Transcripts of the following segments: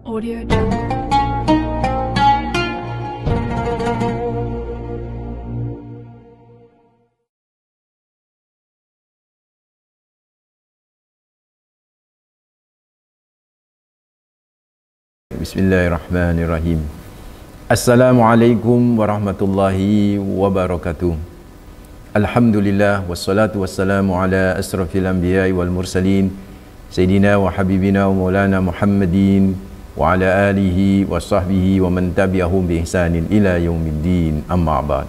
Audio Jungle. Bismillahirrahmanirrahim. Assalamualaikum warahmatullahi wabarakatuh. Alhamdulillah wassalatu wassalamu ala asrafil anbiya'i wal mursalin Sayyidina wa habibina wa maulana Muhammadin wa ala alihi wa sahbihi wa man tabi'ahum bi ihsanin ila yaumiddin, amma ba'd.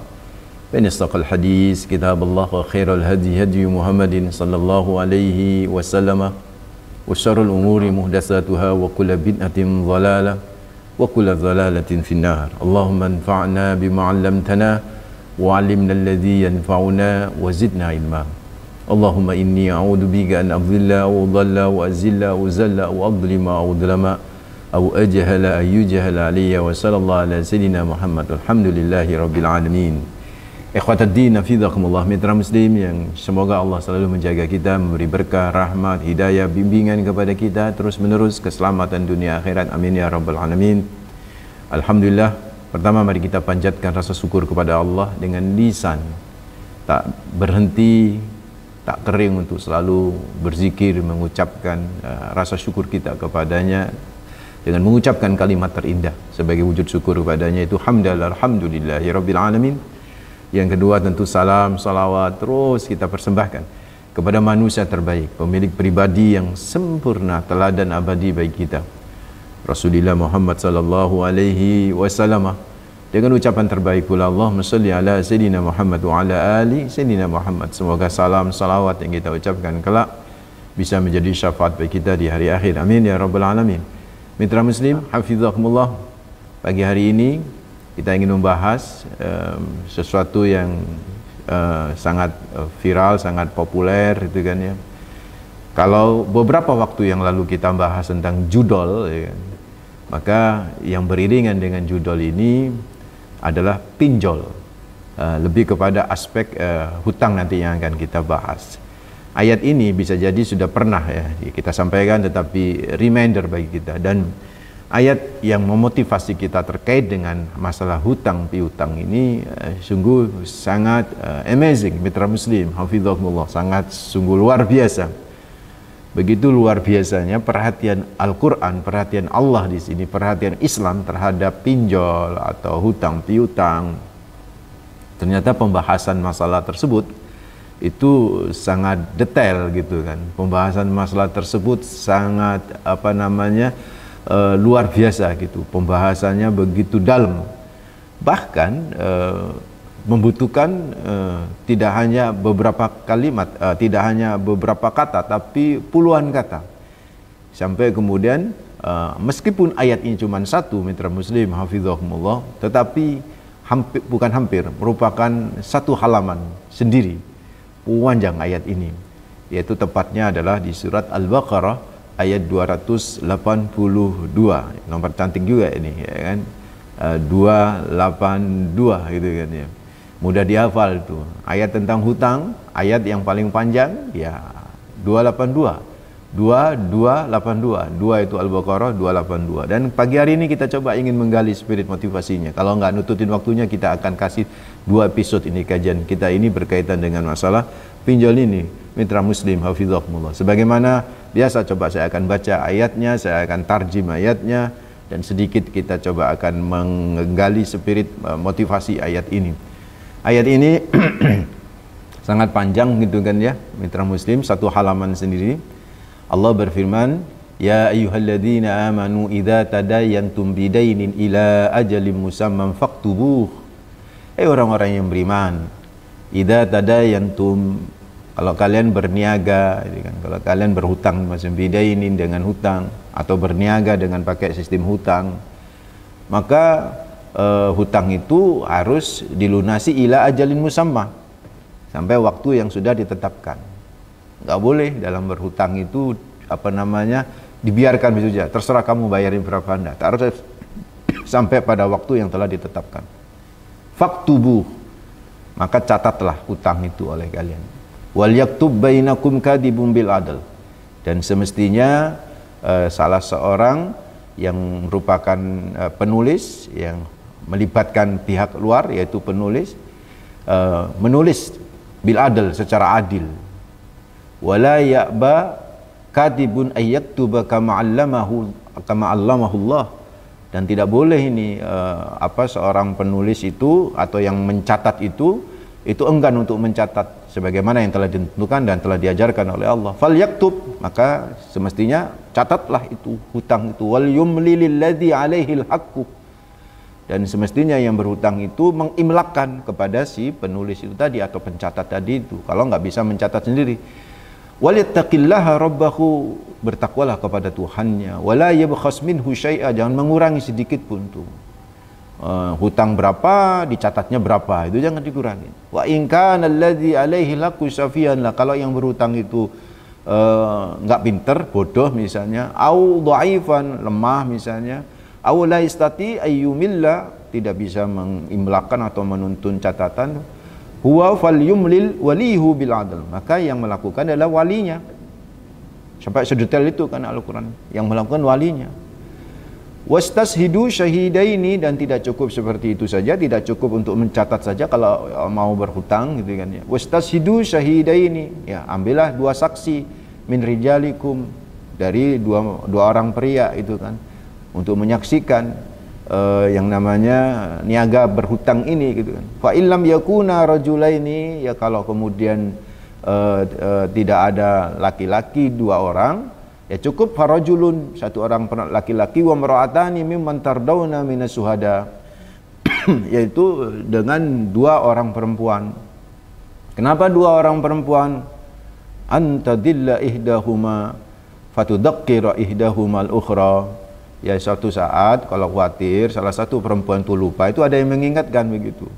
Fa istaqal hadis kitabullah wa khairal hadi hadi Muhammadin sallallahu alaihi wasallam wa syarrul umuri muhdatsatuha wa kullu bid'atin dhalalah wa kullu dhalalatin finnar. Allahumma anfa'na bima 'allamtana wa 'allimna alladhi yanfa'una wa zidna ilma. Allahumma inni a'udzu bika an adhilla wa udalla wa azilla wa zalla wa adlima wa udlama aw ajhala ayyujahala alayya wa sallallahu ala sayyidina Muhammad. Alhamdulillahi rabbil alamin. Ikhwatad din, hafizakumullah, mitra muslim yang semoga Allah selalu menjaga kita, memberi berkah, rahmat, hidayah, bimbingan kepada kita terus menerus, keselamatan dunia akhirat, amin ya rabbal alamin. Alhamdulillah, pertama mari kita panjatkan rasa syukur kepada Allah dengan lisan tak berhenti, tak kering, untuk selalu berzikir, mengucapkan rasa syukur kita kepadanya dengan mengucapkan kalimat terindah sebagai wujud syukur kepadanya, itu alhamdulillahi rabbil alamin. Yang kedua tentu salam, salawat terus kita persembahkan kepada manusia terbaik, pemilik pribadi yang sempurna, teladan abadi bagi kita, Rasulullah Muhammad sallallahu alaihi wasallam. Dengan ucapan terbaik pula, Allahumma shalli ala sayyidina Muhammad wa ala ali sayyidina Muhammad. Semoga salam salawat yang kita ucapkan kelak bisa menjadi syafaat bagi kita di hari akhir, amin ya rabbal alamin. Mitra muslim, hafizakumullah, pagi hari ini kita ingin membahas sesuatu yang sangat viral, sangat populer, itu kan ya. Kalau beberapa waktu yang lalu kita bahas tentang judol, ya kan, maka yang beriringan dengan judol ini adalah pinjol, lebih kepada aspek hutang nanti yang akan kita bahas. Ayat ini bisa jadi sudah pernah ya kita sampaikan, tetapi reminder bagi kita, dan ayat yang memotivasi kita terkait dengan masalah hutang piutang ini sungguh sangat amazing, mitra muslim, hafizakumullah, sangat sungguh luar biasa. Begitu luar biasanya perhatian Al-Quran, perhatian Allah di sini, perhatian Islam terhadap pinjol atau hutang piutang. Ternyata pembahasan masalah tersebut itu sangat detail gitu kan. Pembahasan masalah tersebut sangat luar biasa gitu. Pembahasannya begitu dalam. Bahkan membutuhkan tidak hanya beberapa kalimat, tidak hanya beberapa kata, tapi puluhan kata. Sampai kemudian meskipun ayat ini cuma satu, mitra muslim, hafizakumullah, tetapi merupakan satu halaman sendiri, panjang ayat ini. Yaitu tepatnya adalah di surat Al-Baqarah ayat 282. Nomor cantik juga ini, ya kan? 282 gitu kan ya. Mudah dihafal itu. Ayat tentang hutang, ayat yang paling panjang ya 282. 2282. 2 itu Al-Baqarah 282. Dan pagi hari ini kita coba ingin menggali spirit motivasinya. Kalau nggak nututin waktunya, kita akan kasih 2 episode ini kajian kita ini berkaitan dengan masalah pinjol ini, mitra muslim, hafizakumullah. Sebagaimana biasa, coba saya akan baca ayatnya, saya akan tarjim ayatnya, dan sedikit kita coba akan menggali spirit motivasi ayat ini. Ayat ini sangat panjang gitu kan ya, mitra muslim, satu halaman sendiri. Allah berfirman, ya ayyuhalladzina amanu idza tadayantum bidainin ila ajalin musamman faktubuh. Orang-orang yang beriman, idza tadayantum, kalau kalian berniaga, kalau kalian berhutang, macam bidainin dengan hutang, atau berniaga dengan pakai sistem hutang, maka hutang itu harus dilunasi ila ajalin musamma, sampai waktu yang sudah ditetapkan. Nggak boleh dalam berhutang itu dibiarkan begitu saja, terserah kamu bayarin berapa Anda. Harus sampai pada waktu yang telah ditetapkan. Faktubuh, maka catatlah hutang itu oleh kalian. Wal yaktub bainakum kadibum bil adl, dan semestinya salah seorang yang merupakan penulis yang melibatkan pihak luar yaitu penulis, menulis bil adl secara adil. Wala ya'ba katibun ayyaktuba kama 'allamahu Allah, dan tidak boleh ini seorang penulis itu atau yang mencatat itu enggan untuk mencatat sebagaimana yang telah ditentukan dan telah diajarkan oleh Allah. Fal yaktub, maka semestinya catatlah itu hutang itu. Wal yumlil ladzi 'alaihil haqqu, dan semestinya yang berhutang itu mengimlakkan kepada si penulis itu tadi atau pencatat tadi itu, kalau nggak bisa mencatat sendiri. Walittaqillaha rabbahu, bertakwalah kepada Tuhannya. Wala yabkhas minhu syai'a, jangan mengurangi sedikit pun tuh. Hutang berapa, dicatatnya berapa, itu jangan dikurangi. Wa in kana alladzi alaihi laku safiyan, lah kalau yang berhutang itu nggak pinter, bodoh misalnya, au dhaifan, lemah misalnya, au la istati ayyumilla, tidak bisa mengimlakan atau menuntun catatan, huwa falyumlil walihu bil adl, maka yang melakukan adalah walinya. Sampai sedetail itu kan Al-Quran, yang melakukan walinya. Wastashidu syahidaini, dan tidak cukup seperti itu saja, tidak cukup untuk mencatat saja kalau mau berhutang gitu kan ya. Wastashidu syahidaini, ya ambillah dua saksi min rijalikum, dari dua orang pria itu kan, untuk menyaksikan yang namanya niaga berhutang ini gitu kan. Fa illam yakuna rajulaini, ya kalau kemudian tidak ada laki-laki dua orang, ya cukup farajulun, satu orang laki-laki, wa mar'atani mimman tardawna minas syuhada, yaitu dengan dua orang perempuan. Kenapa dua orang perempuan? Antadilla ihdahuma fatudzakkira ihdahuma al-ukhra, ya suatu saat kalau khawatir salah satu perempuan itu lupa, itu ada yang mengingatkan begitu.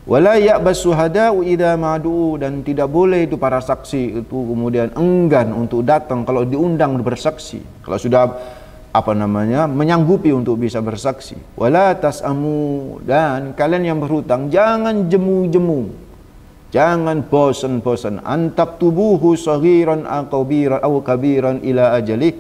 Wala ya'bas syuhada'u idza ma'du, dan tidak boleh itu para saksi itu kemudian enggan untuk datang kalau diundang bersaksi, kalau sudah menyanggupi untuk bisa bersaksi. Wala tas'amu, dan kalian yang berhutang jangan jemu-jemu, jangan bosan-bosan, antak tubuhu saghiran aw kabiran ila ajalih,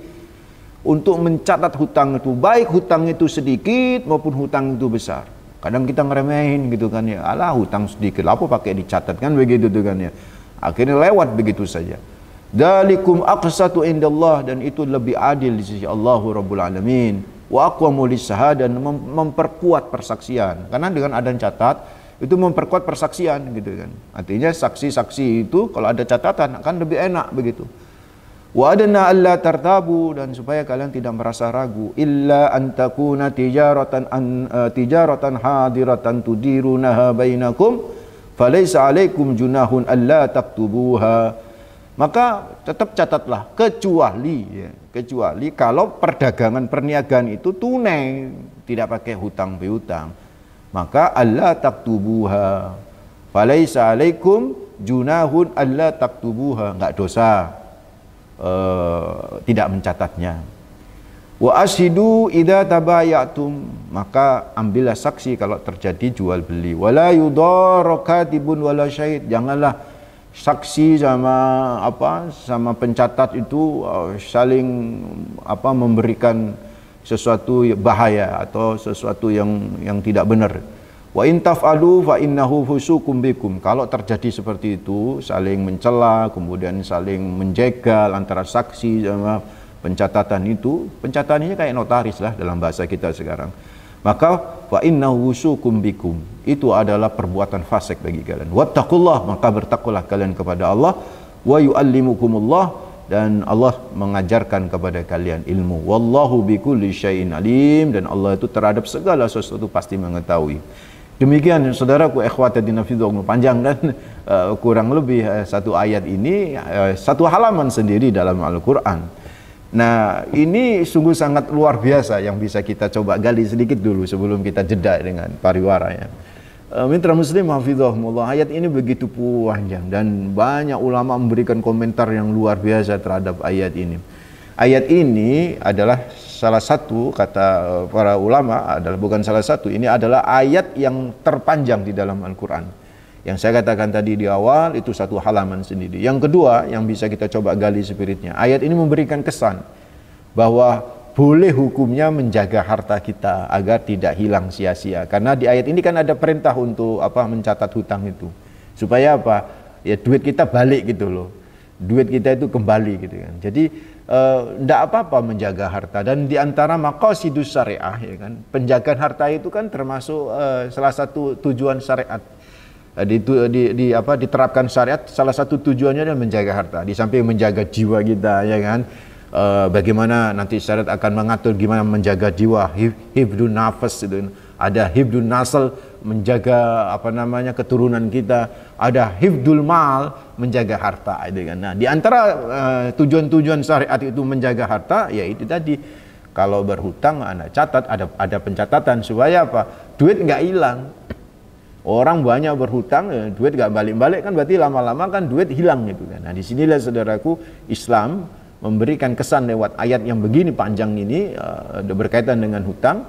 untuk mencatat hutang itu, baik hutang itu sedikit maupun hutang itu besar. Kadang kita ngeremehin gitu kan ya, alah hutang sedikit, apa pakai dicatat kan begitu tuh kan ya. Akhirnya lewat begitu saja. Dzalikum aqsatu indallah, dan itu lebih adil di sisi Allah Rabbul Alamin. Wa aqwamu lis-syahadah, dan memperkuat persaksian. Karena dengan adanya catat itu memperkuat persaksian gitu kan. Artinya saksi-saksi itu kalau ada catatan akan lebih enak begitu. Wa adna alla tartabu, dan supaya kalian tidak merasa ragu, illa an takuna tijaratan hadiratan tudirunaha bainakum falaysa alaikum junahun alla taktubuha, maka tetap catatlah, kecuali kalau perdagangan perniagaan itu tunai, tidak pakai hutang piutang, maka alla taktubuha, falaysa alaikum junahun alla taktubuha, enggak dosa tidak mencatatnya. Wa ashidu idza tabayatum, maka ambillah saksi kalau terjadi jual beli. Wala yudara katibun wala syahid, janganlah saksi sama pencatat itu saling memberikan sesuatu bahaya atau sesuatu yang tidak benar. Wa in taf'alu fa innahu fusukum bikum, kalau terjadi seperti itu, saling mencela kemudian saling menjegal antara saksi sama pencatatan itu, pencatatannya kayak notaris lah dalam bahasa kita sekarang, maka fa innahu fusukum bikum, itu adalah perbuatan fasik bagi kalian. Wattaqullah, maka bertakwalah kalian kepada Allah. Wa yu'allimukumullah, dan Allah mengajarkan kepada kalian ilmu. Wallahu bikulli syai'in alim, dan Allah itu terhadap segala sesuatu pasti mengetahui. Demikian saudaraku ikhwatadina fidhum, panjang kan kurang lebih satu ayat ini satu halaman sendiri dalam Al-Quran. Nah ini sungguh sangat luar biasa yang bisa kita coba gali sedikit dulu sebelum kita jeda dengan pariwara ya. Mitra muslim hafizahumullah, ayat ini begitu panjang dan banyak ulama memberikan komentar yang luar biasa terhadap ayat ini. Ayat ini adalah salah satu, kata para ulama, adalah bukan salah satu, ini adalah ayat yang terpanjang di dalam Al-Quran. Yang saya katakan tadi di awal itu satu halaman sendiri. Yang kedua yang bisa kita coba gali spiritnya, ayat ini memberikan kesan bahwa boleh hukumnya menjaga harta kita agar tidak hilang sia-sia. Karena di ayat ini kan ada perintah untuk mencatat hutang itu. Supaya apa? Ya duit kita balik gitu loh. Duit kita itu kembali gitu kan. Jadi tidak apa-apa menjaga harta, dan di antara maqasidus syariah ya kan, penjagaan harta itu kan termasuk salah satu tujuan syariat. Diterapkan syariat, salah satu tujuannya adalah menjaga harta. Di samping menjaga jiwa kita ya kan. Bagaimana nanti syariat akan mengatur gimana menjaga jiwa, hifdun nafas itu. Ada hifdun nasl, menjaga keturunan kita. Ada hifdul mal, menjaga harta itu kan. Nah, di antara tujuan-tujuan syariat itu menjaga harta, ya itu tadi. Kalau berhutang Anda catat, ada pencatatan supaya apa? Duit nggak hilang. Orang banyak berhutang, duit nggak balik-balik kan, berarti lama-lama kan duit hilang gitu kan. Nah, disinilah saudaraku, Islam memberikan kesan lewat ayat yang begini panjang ini berkaitan dengan hutang.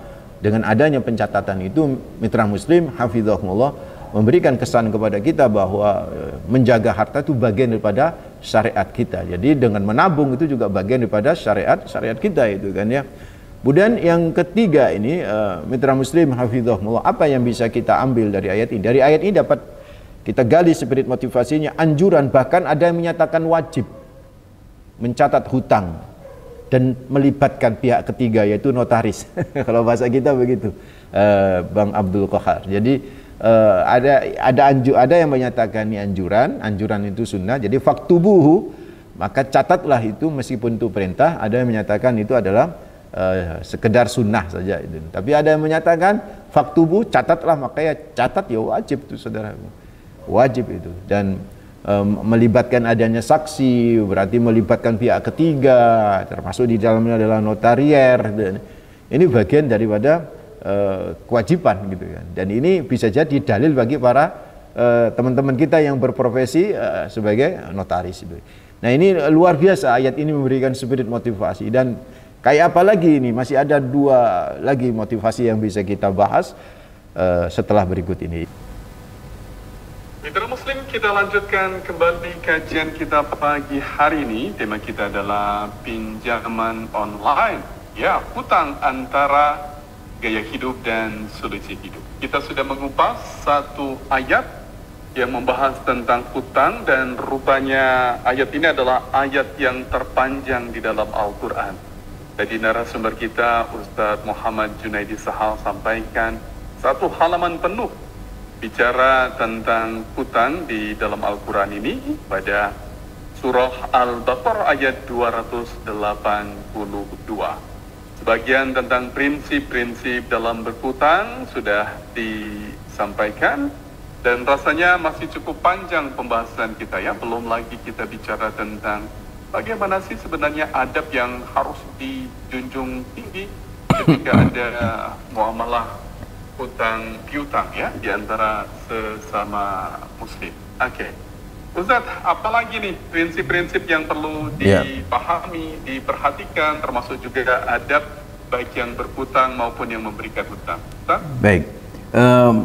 Dengan adanya pencatatan itu, mitra muslim hafizahumullah memberikan kesan kepada kita bahwa menjaga harta itu bagian daripada syariat kita. Jadi dengan menabung itu juga bagian daripada syariat kita itu kan ya. Kemudian yang ketiga ini, mitra muslim hafizahumullah, apa yang bisa kita ambil dari ayat ini? Dari ayat ini dapat kita gali spirit motivasinya, anjuran, bahkan ada yang menyatakan wajib mencatat hutang dan melibatkan pihak ketiga, yaitu notaris. Kalau bahasa kita begitu, Bang Abdul Qahar. Jadi ada yang menyatakan ini anjuran itu sunnah. Jadi faktubuhu, maka catatlah itu meskipun itu perintah. Ada yang menyatakan itu adalah sekedar sunnah saja itu. Tapi ada yang menyatakan faktubu, catatlah, makanya catat ya wajib itu saudara. Wajib itu. Dan melibatkan adanya saksi, berarti melibatkan pihak ketiga, termasuk di dalamnya adalah notarier. Ini bagian daripada kewajiban gitu kan. Dan ini bisa jadi dalil bagi para teman-teman kita yang berprofesi sebagai notaris itu. Nah, ini luar biasa, ayat ini memberikan spirit motivasi. Dan kayak apa lagi ini? Masih ada dua lagi motivasi yang bisa kita bahas setelah berikut ini. Mitra Muslim, kita lanjutkan kembali kajian kita pagi hari ini. Tema kita adalah pinjaman online. Ya, hutang antara gaya hidup dan solusi hidup. Kita sudah mengupas satu ayat yang membahas tentang hutang, dan rupanya ayat ini adalah ayat yang terpanjang di dalam Al-Quran. Tadi narasumber kita Ustadz Muhammad Junaidi Sahal sampaikan satu halaman penuh bicara tentang hutang di dalam Al-Quran ini pada surah Al-Baqarah ayat 282. Sebagian tentang prinsip-prinsip dalam berhutang sudah disampaikan, dan rasanya masih cukup panjang pembahasan kita ya. Belum lagi kita bicara tentang bagaimana sih sebenarnya adab yang harus dijunjung tinggi ketika ada muamalah hutang piutang ya di antara sesama muslim. Oke. Ustaz, apalagi nih prinsip-prinsip yang perlu dipahami, diperhatikan, termasuk juga adab baik yang berhutang maupun yang memberikan hutang. Ustaz? Baik.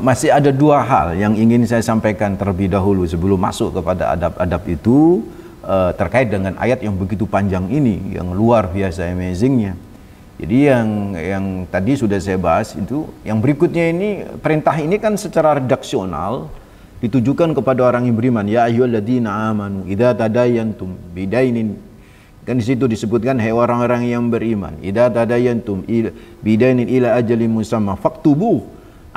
Masih ada dua hal yang ingin saya sampaikan terlebih dahulu sebelum masuk kepada adab-adab itu, terkait dengan ayat yang begitu panjang ini, yang luar biasa amazingnya. Jadi yang tadi sudah saya bahas itu, yang berikutnya ini, perintah ini kan secara redaksional ditujukan kepada orang yang beriman. Ya ayyuhalladzina amanu idza tadayantum bidainin. Kan di situ disebutkan, hai orang-orang yang beriman, idza tadayantum bidainin ila ajalin musamma faktubuh.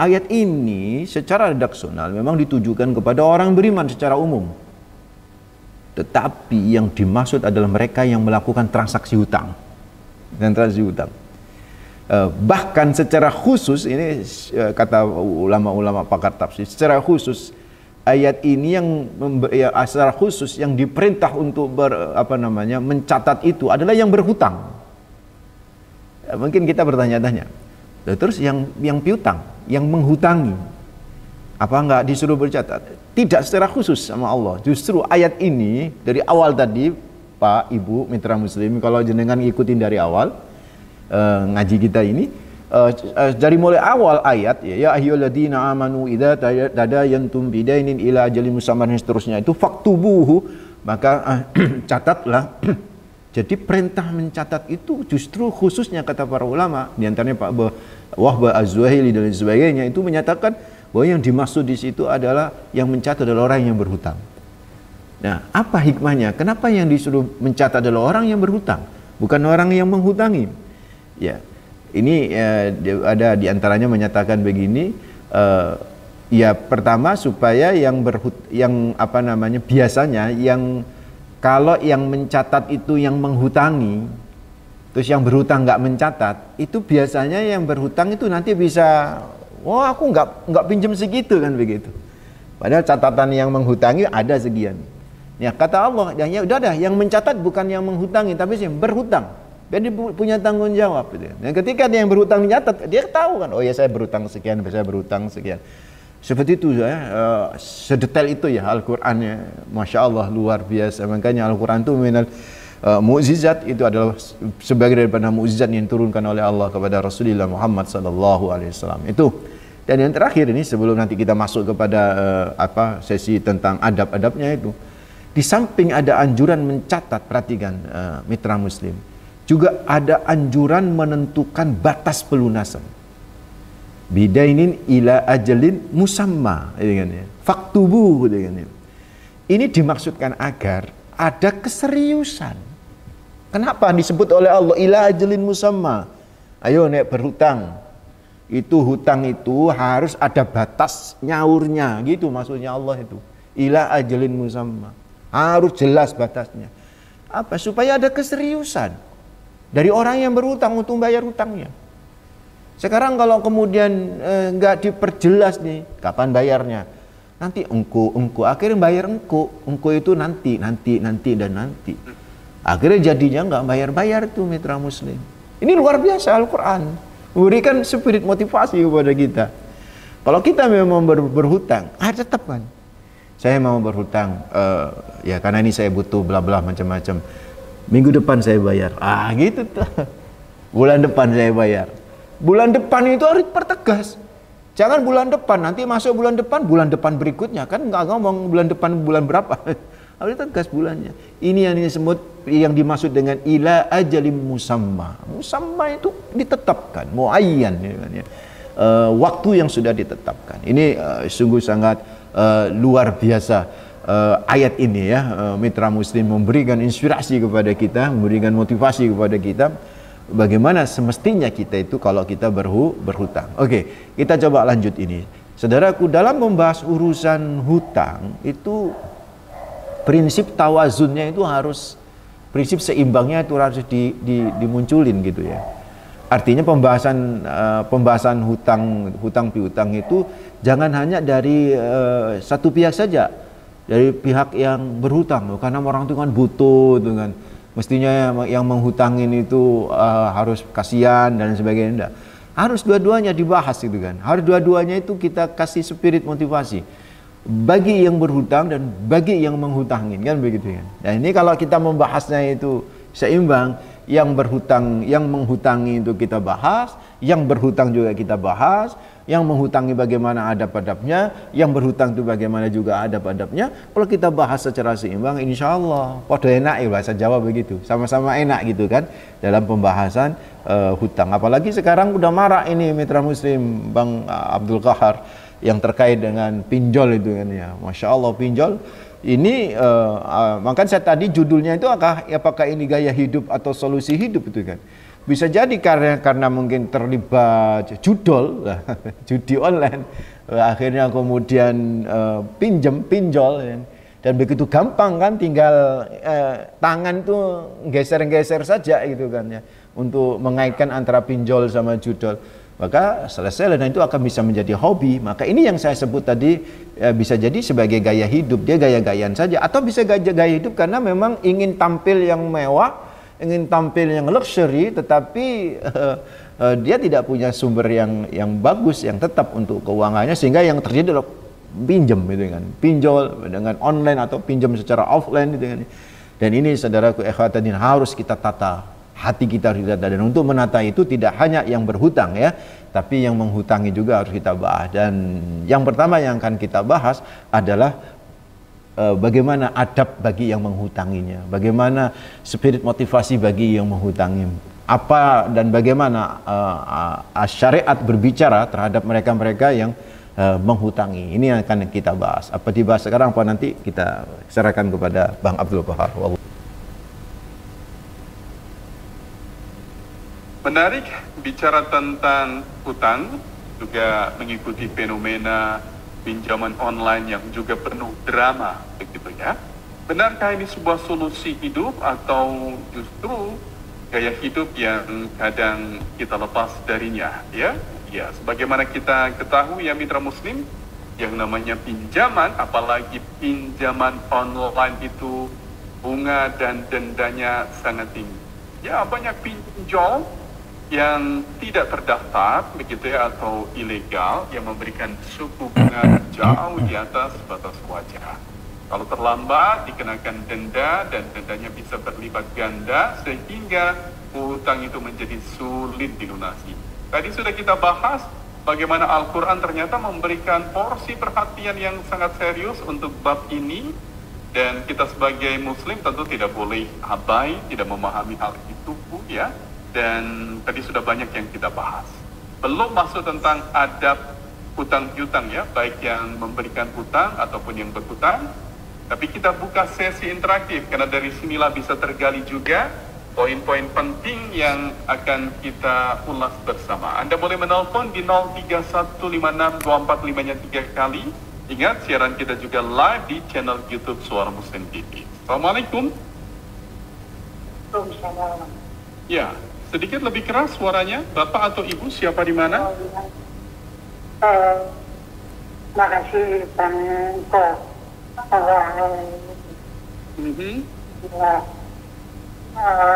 Ayat ini secara redaksional memang ditujukan kepada orang beriman secara umum. Tetapi yang dimaksud adalah mereka yang melakukan transaksi hutang. Dan transaksi hutang. Bahkan secara khusus, ini kata ulama-ulama pakar tafsir, secara khusus ayat ini yang secara khusus yang diperintah untuk mencatat itu adalah yang berhutang. Mungkin kita bertanya-tanya, terus yang piutang, yang menghutangi, apa enggak disuruh bercatat? Tidak secara khusus sama Allah. Justru ayat ini dari awal tadi, Pak, Ibu, mitra muslim, kalau jenengan ngikutin dari awal ngaji kita ini, dari mulai awal ayat ya ayyuhalladzina amanu idza tadayantum bidainin ila ajalin musamman, seterusnya itu faktubuhu, maka catatlah Jadi perintah mencatat itu justru khususnya kata para ulama, di antaranya Pak Wahbah Az-Zuhaili dan sebagainya, itu menyatakan bahwa yang dimaksud di situ adalah yang mencatat adalah orang yang berhutang. Nah, apa hikmahnya? Kenapa yang disuruh mencatat adalah orang yang berhutang, bukan orang yang menghutangi? Ya, ini ada di antaranya menyatakan begini. Ya, pertama supaya biasanya yang kalau yang mencatat itu yang menghutangi, terus yang berhutang nggak mencatat, itu biasanya yang berhutang itu nanti bisa, wah aku nggak pinjam segitu kan begitu. Padahal catatan yang menghutangi ada sekian. Ya kata Allah, ya udah dah, yang mencatat bukan yang menghutangi, tapi yang berhutang. Jadi punya tanggung jawab. Gitu. Dan ketika dia yang berhutang mencatat, dia tahu kan, oh ya saya berhutang sekian, saya berhutang sekian. Seperti itu ya, sedetail itu ya Al-Qur'annya, Masya Allah luar biasa. Makanya Al-Quran itu minal mukjizat, itu adalah sebagai daripada mukjizat yang diturunkan oleh Allah kepada Rasulullah Muhammad SAW. Itu. Dan yang terakhir ini sebelum nanti kita masuk kepada sesi tentang adab-adabnya itu, di samping ada anjuran mencatat, perhatikan mitra muslim, juga ada anjuran menentukan batas pelunasan. Bidainin ila ajalin musamma, faktubu, ini dimaksudkan agar ada keseriusan. Kenapa disebut oleh Allah ila ajalin musamma? Ayo nek berhutang, itu hutang itu harus ada batas nyaurnya, gitu maksudnya Allah itu. Ila ajalin musamma, harus jelas batasnya. Apa? Supaya ada keseriusan dari orang yang berhutang untuk bayar hutangnya. Sekarang kalau kemudian nggak diperjelas nih, kapan bayarnya? Nanti engko, akhirnya bayar engko itu nanti. Akhirnya jadinya nggak bayar tuh mitra muslim. Ini luar biasa Al-Quran, memberikan spirit motivasi kepada kita. Kalau kita memang berhutang, tetap kan. Saya mau berhutang, ya karena ini saya butuh bla bla macam-macam. Minggu depan saya bayar, gitu tuh. Bulan depan saya bayar. Bulan depan itu harus pertegas. Jangan bulan depan, nanti masuk bulan depan berikutnya. Kan nggak ngomong bulan depan bulan berapa. Harus tegas bulannya. Ini yang disebut, yang dimaksud dengan ila ajalim musamma. Musamma itu ditetapkan, muayyan. Waktu yang sudah ditetapkan. Ini sungguh sangat luar biasa. Ayat ini ya, mitra muslim memberikan inspirasi kepada kita, memberikan motivasi kepada kita. Bagaimana semestinya kita itu kalau kita berhutang. Oke, kita coba lanjut ini. Saudaraku, dalam membahas urusan hutang itu prinsip tawazunnya itu harus, prinsip seimbangnya itu harus dimunculin gitu ya. Artinya pembahasan hutang piutang itu jangan hanya dari satu pihak saja, dari pihak yang berhutang, karena orang itu kan butuh tuh kan. Mestinya yang menghutangin itu harus kasihan dan sebagainya. Enggak. Harus dua-duanya dibahas gitu kan. Harus dua-duanya itu kita kasih spirit motivasi bagi yang berhutang dan bagi yang menghutangin, kan begitu kan. Dan ini kalau kita membahasnya itu seimbang, yang berhutang, yang menghutangi itu kita bahas, yang berhutang juga kita bahas, yang menghutangi bagaimana adab-adabnya, yang berhutang itu bagaimana juga adab-adabnya. Kalau kita bahas secara seimbang, insya Allah podo enak ya, bahasa Jawa begitu, sama-sama enak gitu kan dalam pembahasan hutang. Apalagi sekarang udah marak ini mitra muslim Bang Abdul Qahar yang terkait dengan pinjol itu kan ya. Masya Allah pinjol ini makanya saya tadi judulnya itu apakah ini gaya hidup atau solusi hidup itu kan. Bisa jadi karena mungkin terlibat judi online, akhirnya kemudian pinjol dan begitu gampang kan, tinggal tangan tuh geser-geser saja gitu kan ya, untuk mengaitkan antara pinjol sama judol. Maka selesai dan itu akan bisa menjadi hobi. Maka ini yang saya sebut tadi bisa jadi sebagai gaya hidup, dia gaya-gayaan saja, atau bisa gaya hidup karena memang ingin tampil yang mewah, ingin tampil yang luxury, tetapi dia tidak punya sumber yang bagus, yang tetap untuk keuangannya, sehingga yang terjadi adalah pinjam gitu kan, pinjol dengan online atau pinjam secara offline gitu kan. Dan ini saudaraku ikhwatadin harus kita tata hati kita, dan untuk menata itu tidak hanya yang berhutang ya, tapi yang menghutangi juga harus kita bahas. Dan yang pertama yang akan kita bahas adalah bagaimana adab bagi yang menghutanginya, bagaimana spirit motivasi bagi yang menghutangi, apa dan bagaimana syariat berbicara terhadap mereka-mereka yang menghutangi. Ini yang akan kita bahas. Apa dibahas sekarang, apa nanti kita serahkan kepada Bang Abdul Bahar. Menarik bicara tentang hutang, juga mengikuti fenomena pinjaman online yang juga penuh drama, begitu ya. Benarkah ini sebuah solusi hidup atau justru gaya hidup yang kadang kita lepas darinya, ya? Ya, sebagaimana kita ketahui ya mitra muslim, yang namanya pinjaman, apalagi pinjaman online itu bunga dan dendanya sangat tinggi. Ya, banyak pinjol yang tidak terdaftar begitu ya, atau ilegal, yang memberikan suku bunga jauh di atas batas wajar. Kalau terlambat dikenakan denda, dan dendanya bisa berlipat ganda sehingga hutang itu menjadi sulit dilunasi. Tadi sudah kita bahas bagaimana Al-Quran ternyata memberikan porsi perhatian yang sangat serius untuk bab ini, dan kita sebagai muslim tentu tidak boleh abai, tidak memahami hal itu ya. Dan tadi sudah banyak yang kita bahas. Belum masuk tentang adab hutang piutang ya, baik yang memberikan hutang ataupun yang berhutang. Tapi kita buka sesi interaktif, karena dari sinilah bisa tergali juga poin-poin penting yang akan kita ulas bersama. Anda boleh menelpon di 03156245-nya 3 kali. Ingat, siaran kita juga live di channel YouTube Suara Muslim TV. Assalamualaikum. Ya, sedikit lebih keras suaranya. Bapak atau Ibu, siapa di mana? Makasih Bang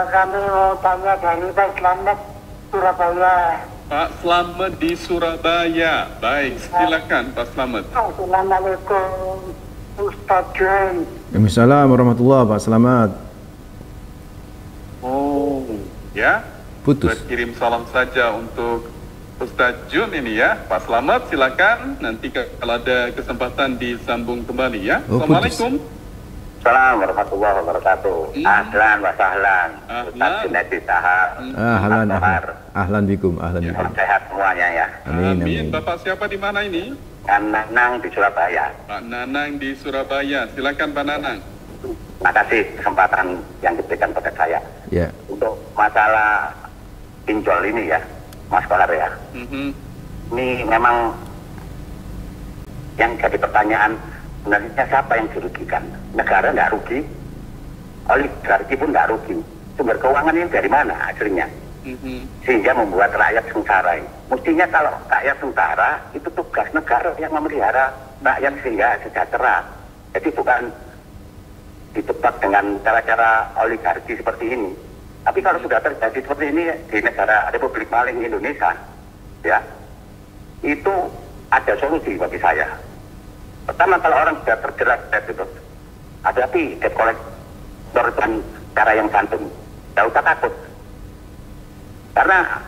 kami mau tanya dari Pak Slamet, Surabaya. Pak Slamet di Surabaya. Baik, silakan Pak Slamet. Assalamualaikum Ustaz Jun. Waalaikumsalam warahmatullahi Pak Slamet. Oh, ya. Putus. Kirim salam saja untuk Ustadz Jun ini ya. Pak Slamet silakan, nanti kalau ada kesempatan disambung kembali ya. Assalamualaikum. Assalamualaikum warahmatullahi wabarakatuh. Ahlan wa sahlan. Ustadz Junaidi Sahar. Ahlan bikum, ahlan bikum. Sehat semuanya ya. Amin. Bapak siapa di mana ini? Pak Nanang di Surabaya. Pak Nanang di Surabaya. Silakan Pak Nanang. Terima kasih kesempatan yang diberikan pada saya. Ya. Untuk masalah pinjol ini ya, Mas Kohar ya. Ini memang yang jadi pertanyaan, sebenarnya siapa yang dirugikan? Negara nggak rugi, oligarki pun nggak rugi. Sumber keuangan ini dari mana hasilnya? Sehingga membuat rakyat sengsara. Mestinya kalau rakyat sengsara, itu tugas negara yang memelihara rakyat sehingga sejahtera. Jadi bukan dijebak dengan cara-cara oligarki seperti ini. Tapi kalau sudah terjadi seperti ini di negara Republik Maling Indonesia, ya, itu ada solusi bagi saya. Pertama, kalau orang sudah terjerat debt itu, hadapi debt collector dan cara yang santun. Tidak usah takut. Karena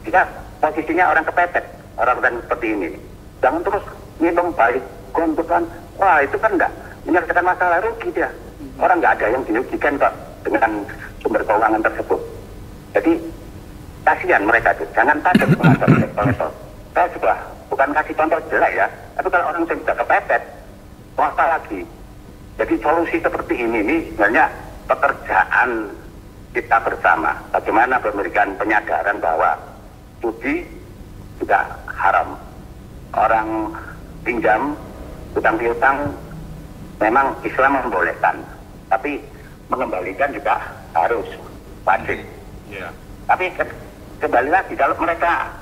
jika posisinya orang kepepet, orang seperti ini, jangan terus minum balik gontokan. Wah, itu kan enggak menyelesaikan masalah, rugi dia. Orang nggak ada yang dirugikan kok dengan sumber keuangan tersebut. Jadi kasihan mereka itu, jangan takut menghadapi debt collector. Saya juga bukan kasih contoh jelek ya, tapi kalau orang sudah kepepet, apa lagi? Jadi solusi seperti ini sebenarnya pekerjaan kita bersama. Bagaimana memberikan penyadaran bahwa judi juga haram. Orang pinjam, hutang piutang memang Islam membolehkan, tapi mengembalikan juga harus wajib. Yeah. Tapi kembali lagi, kalau mereka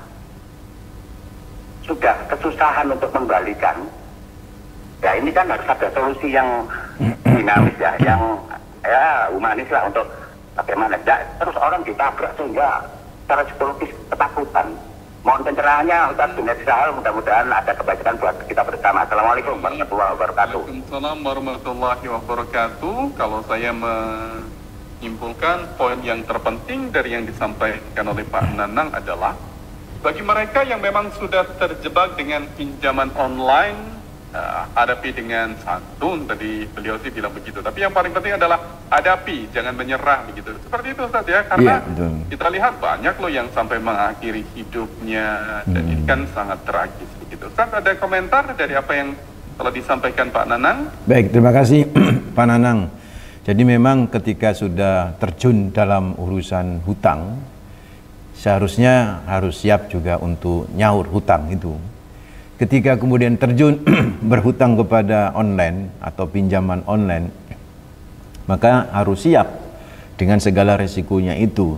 sudah kesusahan untuk mengembalikan, ya ini kan harus ada solusi yang dinamis ya, yang ya humanis lah untuk bagaimana. Ya, terus orang ditabrak sehingga secara psikologis ketakutan. Mohon pencerahannya Ustaz Junaidi Sahar, mudah-mudahan ada kebaikan buat kita bersama. Assalamualaikum warahmatullahi wabarakatuh. Waalaikumsalam warahmatullahi wabarakatuh. Kalau saya menyimpulkan poin yang terpenting dari yang disampaikan oleh Pak Nanang adalah bagi mereka yang memang sudah terjebak dengan pinjaman online, hadapi dengan santun, tadi beliau sih bilang begitu. Tapi yang paling penting adalah hadapi, jangan menyerah begitu. Seperti itu Ustaz ya, karena kita lihat banyak loh yang sampai mengakhiri hidupnya dan ini kan sangat tragis begitu. Ustaz, ada komentar dari apa yang telah disampaikan Pak Nanang? Baik, terima kasih Pak Nanang. Jadi memang ketika sudah terjun dalam urusan hutang, seharusnya harus siap juga untuk nyaur hutang itu. Ketika kemudian terjun berhutang kepada online atau pinjaman online, maka harus siap dengan segala resikonya itu.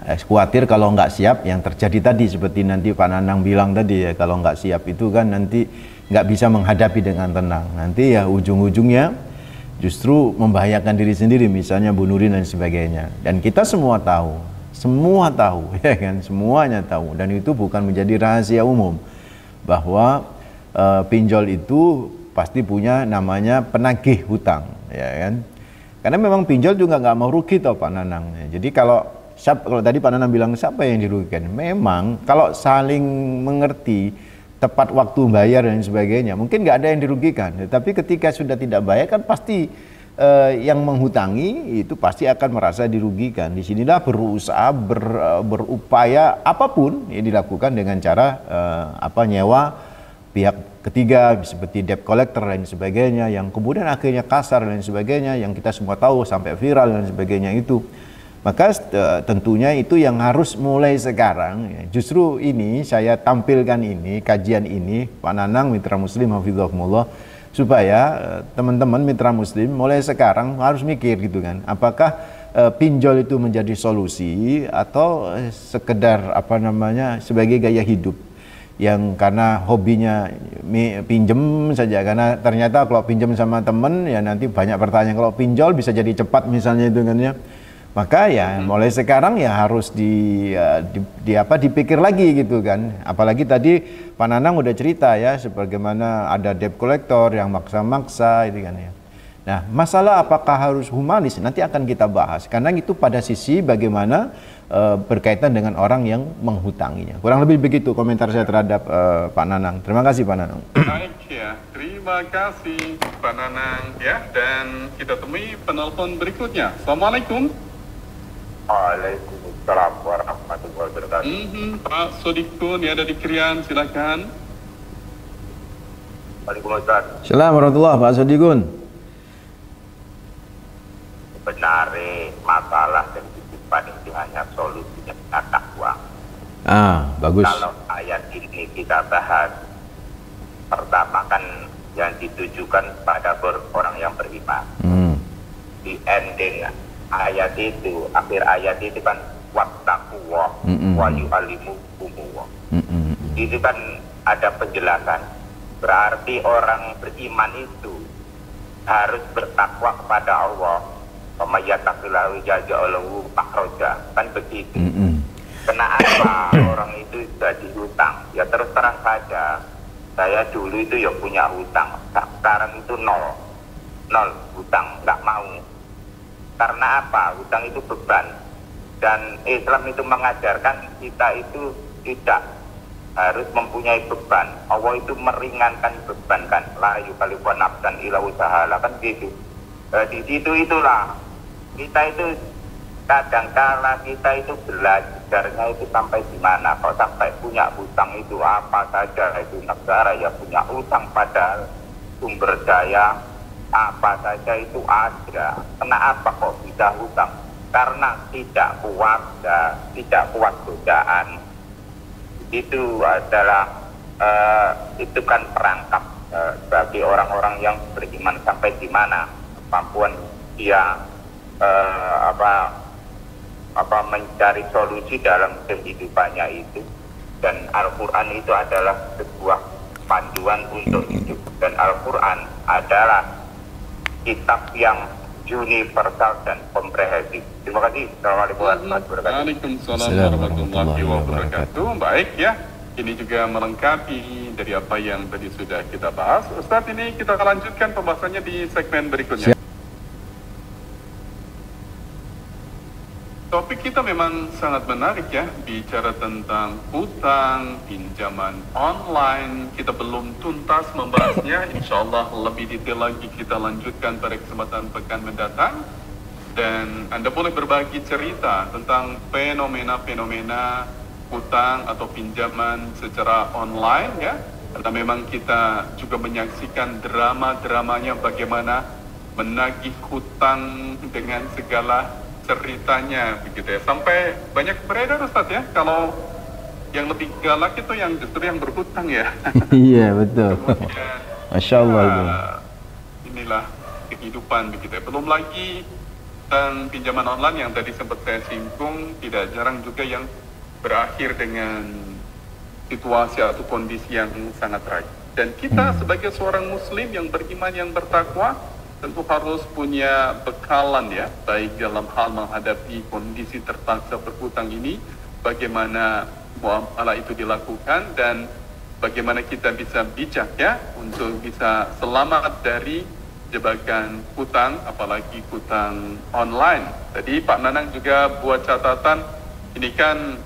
Khawatir kalau nggak siap yang terjadi tadi seperti nanti Pak Nanang bilang tadi ya, kalau nggak siap itu kan nanti nggak bisa menghadapi dengan tenang. Nanti ya ujung-ujungnya justru membahayakan diri sendiri, misalnya bunuh diri dan sebagainya. Dan kita semua tahu ya kan, semuanya tahu, dan itu bukan menjadi rahasia umum bahwa pinjol itu pasti punya namanya penagih hutang, ya kan? Karena memang pinjol juga nggak mau rugi toh Pak Nanang. Jadi kalau tadi Pak Nanang bilang siapa yang dirugikan, memang kalau saling mengerti, tepat waktu bayar dan sebagainya, mungkin nggak ada yang dirugikan. Tapi ketika sudah tidak bayar kan pasti yang menghutangi itu pasti akan merasa dirugikan. Disinilah berusaha berupaya apapun yang dilakukan dengan cara nyewa pihak ketiga seperti debt collector dan sebagainya, yang kemudian akhirnya kasar dan sebagainya, yang kita semua tahu sampai viral dan sebagainya itu. Maka tentunya itu yang harus mulai sekarang. Justru ini saya tampilkan ini, kajian ini Pak Nanang Mitra Muslim hafizahumullah, supaya teman-teman mitra muslim mulai sekarang harus mikir gitu kan, apakah pinjol itu menjadi solusi atau sekedar sebagai gaya hidup yang karena hobinya pinjem saja, karena ternyata kalau pinjem sama temen ya nanti banyak pertanyaan, kalau pinjol bisa jadi cepat misalnya itu kan ya. Maka ya mulai sekarang ya harus dipikir lagi gitu kan. Apalagi tadi Pak Nanang udah cerita ya, sebagaimana ada debt collector yang maksa-maksa itu kan ya. Nah, masalah apakah harus humanis nanti akan kita bahas, karena itu pada sisi bagaimana berkaitan dengan orang yang menghutanginya. Kurang lebih begitu komentar saya terhadap Pak Nanang. Terima kasih Pak Nanang. Baik ya, terima kasih Pak Nanang ya, dan kita temui penelpon berikutnya. Assalamualaikum. Waalaikumsalam warahmatullahi wabarakatuh. Pak Sodikun ya, ada di Krian, silakan. Waalaikumsalam. Assalamualaikum warahmatullahi Pak Sodikun. Sebenarnya masalah dan kehidupan itu hanya solusinya takwa. Bagus. Kalau ayat ini kita bahas, pertama kan yang ditujukan pada orang yang beriman. Di ending ayat itu, akhir ayat itu kan wattaqullah wa yu'allimukumullah. Itu kan ada penjelasan, berarti orang beriman itu harus bertakwa kepada Allah. Pemayatakillahu jaja'alahu makhraja, kan begitu. Kenapa orang itu sudah dihutang? Ya terus terang saja, saya dulu itu ya punya hutang, sekarang itu nol hutang, nggak mau. Karena apa? Hutang itu beban, dan Islam itu mengajarkan kita itu tidak harus mempunyai beban. Allah itu meringankan beban kan, la yukallifu nafsan illa wus'aha, kan gitu. Di situ itulah kita itu kadang-kala kita itu belajarnya itu sampai di mana. Kalau sampai punya hutang itu apa saja, itu negara ya punya hutang, pada sumber daya apa saja itu ada. Kenapa kok bisa hutang? Karena tidak kuat godaan. Itu adalah itu kan perangkap bagi orang-orang yang beriman sampai di mana kemampuan dia mencari solusi dalam kehidupannya itu. Dan Al-Quran itu adalah sebuah panduan untuk hidup, dan Al-Quran adalah kitab yang universal dan komprehensif. Terima kasih. Assalamualaikum warahmatullahi wabarakatuh. Waalaikumsalam warahmatullahi wabarakatuh. Baik ya, ini juga melengkapi dari apa yang tadi sudah kita bahas. Ustadz, ini kita lanjutkan pembahasannya di segmen berikutnya. Topik kita memang sangat menarik ya, bicara tentang hutang, pinjaman online. Kita belum tuntas membahasnya, insya Allah lebih detail lagi kita lanjutkan pada kesempatan pekan mendatang. Dan Anda boleh berbagi cerita tentang fenomena-fenomena hutang atau pinjaman secara online ya. Karena memang kita juga menyaksikan drama-dramanya bagaimana menagih hutang dengan segala ceritanya begitu ya, sampai banyak beredar Ustaz ya, kalau yang lebih galak itu yang justru yang berhutang ya. Iya betul. Kemudian, Masya Allah itu. Inilah kehidupan begitu ya. Belum lagi tentang pinjaman online yang tadi sempat saya singgung, tidak jarang juga yang berakhir dengan situasi atau kondisi yang sangat tragis. Dan kita sebagai seorang muslim yang beriman, yang bertakwa, tentu harus punya bekalan ya, baik dalam hal menghadapi kondisi terpaksa berhutang ini, bagaimana muamalah itu dilakukan dan bagaimana kita bisa bijak ya untuk bisa selamat dari jebakan hutang, apalagi hutang online. Tadi Pak Nanang juga buat catatan, ini kan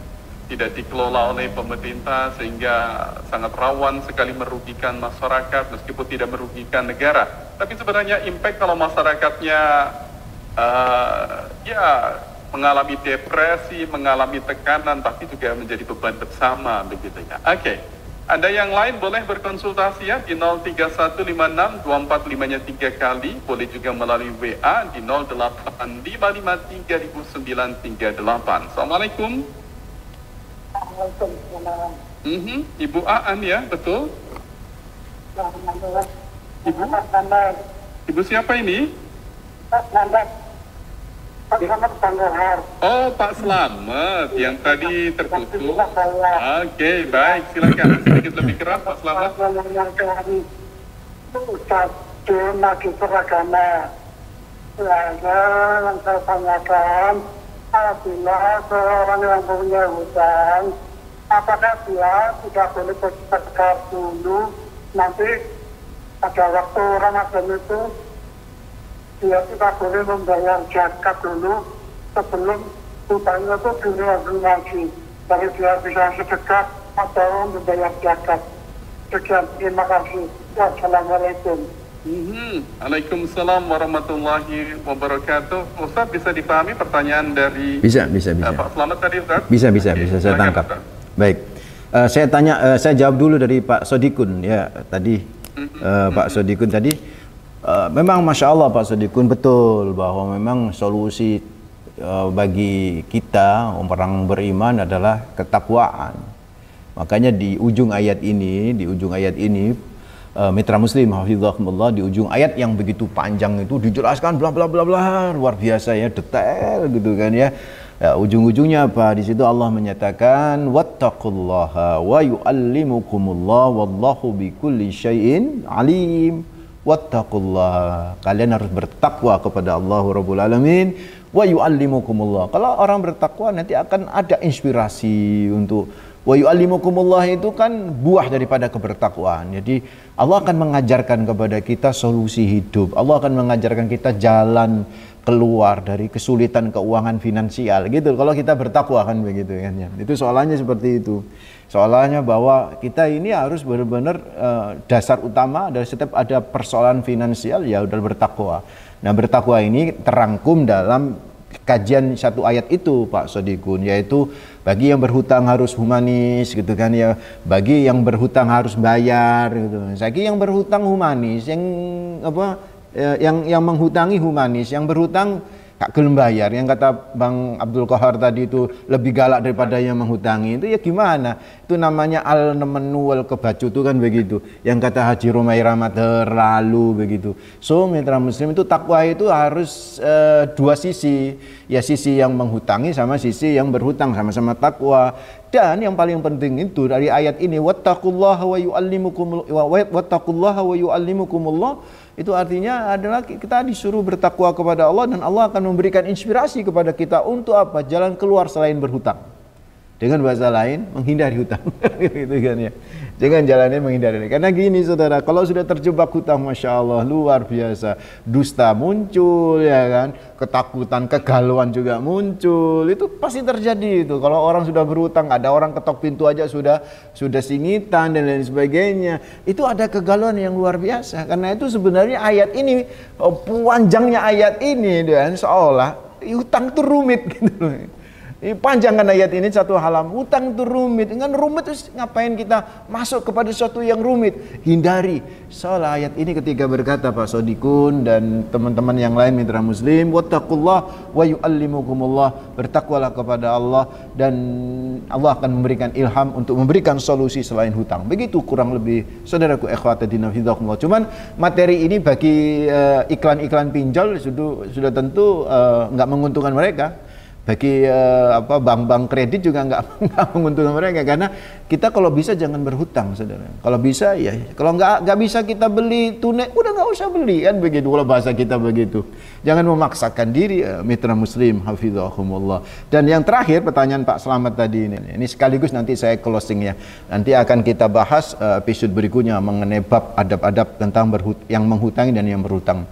tidak dikelola oleh pemerintah sehingga sangat rawan sekali merugikan masyarakat meskipun tidak merugikan negara. Tapi sebenarnya impact kalau masyarakatnya ya mengalami depresi, mengalami tekanan, pasti juga menjadi beban bersama begitu ya. Oke. Ada yang lain boleh berkonsultasi ya di 031562453 kali, boleh juga melalui WA di 085530938. Assalamualaikum. Waalaikumsalam. Ibu Aan ya, betul? Ibu? Ibu siapa ini? Pak Slamet. Pak Slamet Banggar. Oh, Pak Slamet yang tadi terputus. Oke, baik, silakan sedikit lebih keras Pak Slamet. Ustaz Jun lagi beragama. Ya, yang saya tanyakan, apabila seorang yang punya hutang, apakah dia tidak boleh berzakat dulu, nanti pada waktu Ramadan itu dia tidak boleh membayar zakat dulu sebelum hutangnya itu dilunasi, jadi dia bisa sedekah atau membayar zakat. Sekian, terima kasih. Wassalamualaikum. Waalaikumsalam warahmatullahi wabarakatuh. Ustaz, bisa dipahami pertanyaan dari Bisa. Pak Slamet tadi, Ustaz? Bisa saya silakan, tangkap. Ustaz. Baik. Saya jawab dulu dari Pak Sodikun ya tadi. Pak Sodikun tadi memang Masya Allah Pak Sodikun betul bahwa memang solusi bagi kita orang beriman adalah ketakwaan. Makanya di ujung ayat ini Mitra Muslim hafizahumullah, di ujung ayat yang begitu panjang itu dijelaskan bla bla bla bla, luar biasa ya, detail gitu kan ya. Ya, ujung-ujungnya apa? Di situ Allah menyatakan wattaqullaha wa yuallimukumullah wallahu bikulli syai'in alim. Wattaqullaha, kalian harus bertakwa kepada Allah Rabbul Alamin, wa yuallimukumullah. Kalau orang bertakwa nanti akan ada inspirasi untuk wa yuallimukumullah, itu kan buah daripada kebertakwaan. Jadi Allah akan mengajarkan kepada kita solusi hidup. Allah akan mengajarkan kita jalan keluar dari kesulitan keuangan finansial gitu. Kalau kita bertakwa kan begitu kan ya. Itu soalannya seperti itu. Soalannya bahwa kita ini harus benar-benar dasar utama dari setiap ada persoalan finansial ya udah bertakwa. Nah, bertakwa ini terangkum dalam kajian satu ayat itu Pak Sodikun, yaitu bagi yang berhutang harus humanis gitu kan ya, bagi yang berhutang harus bayar gitu. Bagi yang berhutang humanis, yang menghutangi humanis, yang berhutang gak gelem bayar, yang kata Bang Abdul Qahar tadi itu lebih galak daripada yang menghutangi, itu ya gimana? Itu namanya al-nemenu wal kebacut itu kan begitu. Yang kata Haji Romai Rahmat terlalu begitu. So mitra muslim itu takwa itu harus dua sisi, ya sisi yang menghutangi sama sisi yang berhutang, sama-sama takwa. Dan yang paling penting itu dari ayat ini wattaqullaha wa yuallimukumullah, itu artinya adalah kita disuruh bertakwa kepada Allah dan Allah akan memberikan inspirasi kepada kita untuk apa? Jalan keluar selain berhutang. Dengan bahasa lain, menghindari hutang. Gitu kan ya. Jangan jalanin menghindari. Karena gini saudara, kalau sudah terjebak hutang, Masya Allah, luar biasa. Dusta muncul, ya kan. Ketakutan, kegalauan juga muncul. Itu pasti terjadi itu. Kalau orang sudah berhutang, ada orang ketok pintu aja sudah singitan dan lain sebagainya. Itu ada kegalauan yang luar biasa. Karena itu sebenarnya ayat ini, panjangnya ayat ini, dan seolah hutang itu rumit gitu loh. Panjangkan ayat ini satu halaman. Hutang itu rumit. Dengan rumit terus ngapain kita masuk kepada sesuatu yang rumit? Hindari. Soal ayat ini ketika berkata Pak Sodikun dan teman-teman yang lain mitra muslim, wattaqullah wa yu'allimukumullah. Bertakwalah kepada Allah dan Allah akan memberikan ilham untuk memberikan solusi selain hutang. Begitu kurang lebih saudaraku ikhwatadina fidakumullah. Cuman materi ini bagi iklan-iklan pinjol sudah tentu nggak menguntungkan mereka. Bagi bank-bank kredit juga nggak menguntungkan mereka, karena kita kalau bisa jangan berhutang, saudara. Kalau bisa ya, kalau nggak bisa kita beli tunai, udah nggak usah beli kan begitu. Kalau bahasa kita begitu, jangan memaksakan diri, mitra muslim, hafizahumullah. Dan yang terakhir pertanyaan Pak Slamet tadi ini sekaligus nanti saya closing ya. Nanti akan kita bahas episode berikutnya mengenai bab adab-adab tentang yang menghutangi dan yang berhutang.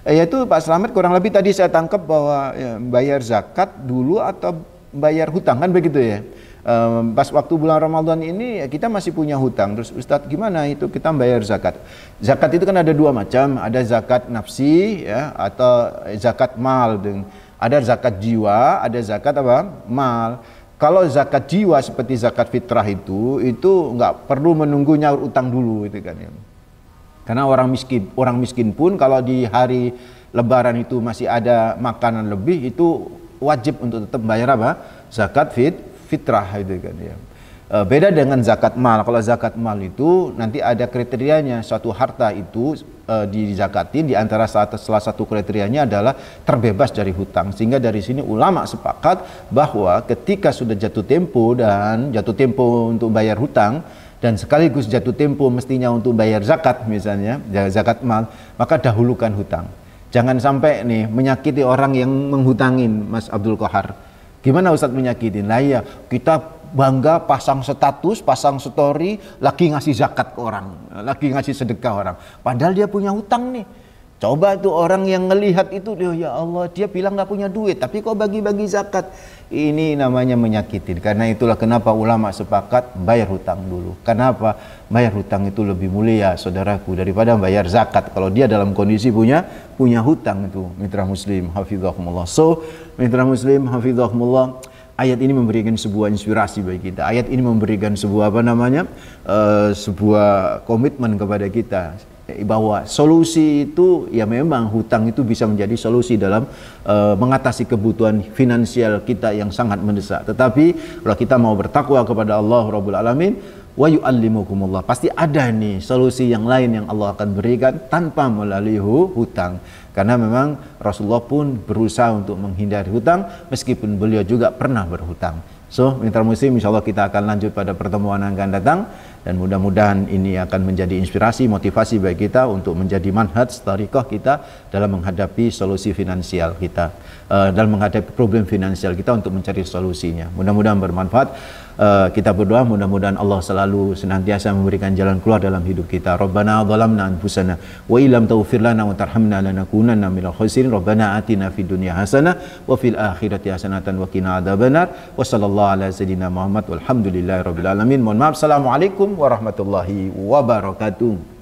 Yaitu Pak Slamet kurang lebih tadi saya tangkap bahwa ya, bayar zakat dulu atau bayar hutang kan begitu ya. Pas waktu bulan Ramadan ini ya, kita masih punya hutang. Terus Ustadz gimana itu kita bayar zakat? Zakat itu kan ada dua macam, ada zakat nafsi ya atau zakat mal. Ada zakat jiwa, ada zakat apa? Mal. Kalau zakat jiwa seperti zakat fitrah itu nggak perlu menunggu nyaur utang dulu itu kan ya. Karena orang miskin pun kalau di hari Lebaran itu masih ada makanan lebih, itu wajib untuk tetap bayar apa? Zakat fitrah itu kan ya. Beda dengan zakat mal. Kalau zakat mal itu nanti ada kriterianya, suatu harta itu dizakatin, di antara salah satu kriterianya adalah terbebas dari hutang. Sehingga dari sini ulama sepakat bahwa ketika sudah jatuh tempo untuk bayar hutang dan sekaligus jatuh tempo mestinya untuk bayar zakat misalnya, zakat mal, maka dahulukan hutang. Jangan sampai nih menyakiti orang yang menghutangin, Mas Abdul Qahar. Gimana Ustadz menyakitin? Lah ya, kita bangga pasang status, pasang story, lagi ngasih zakat ke orang, lagi ngasih sedekah orang. Padahal dia punya hutang nih. Coba tuh orang yang ngelihat itu, ya Allah, dia bilang nggak punya duit, tapi kok bagi-bagi zakat. Ini namanya menyakitin. Karena itulah kenapa ulama sepakat bayar hutang dulu. Kenapa? Bayar hutang itu lebih mulia, saudaraku, daripada bayar zakat. Kalau dia dalam kondisi punya hutang itu, mitra muslim, hafizahumullah. So, mitra muslim, hafizahumullah, ayat ini memberikan sebuah inspirasi bagi kita. Ayat ini memberikan sebuah sebuah komitmen kepada kita bahwa solusi itu ya memang hutang itu bisa menjadi solusi dalam mengatasi kebutuhan finansial kita yang sangat mendesak. Tetapi kalau kita mau bertakwa kepada Allah Rabbul Alamin, wa yu'allimukumullah, pasti ada nih solusi yang lain yang Allah akan berikan tanpa melalui hutang. Karena memang Rasulullah pun berusaha untuk menghindari hutang meskipun beliau juga pernah berhutang. So, mitra muslim, insyaallah kita akan lanjut pada pertemuan yang akan datang, dan mudah-mudahan ini akan menjadi inspirasi, motivasi bagi kita untuk menjadi manhaj tariqah kita dalam menghadapi solusi finansial kita, dalam menghadapi problem finansial kita untuk mencari solusinya. Mudah-mudahan bermanfaat. Kita berdoa mudah-mudahan Allah selalu senantiasa memberikan jalan keluar dalam hidup kita. Rabbana zalamna anfusana wa illam taghfir lana wa tarhamna lanakunanna minal khasirin. Rabbana atina fid dunya hasanah wa fil akhirati hasanatan wa qina adzabannar. Wa sallallahu ala sayidina Muhammad walhamdulillahirabbil alamin. Mohon maaf. Assalamualaikum warahmatullahi wabarakatuh.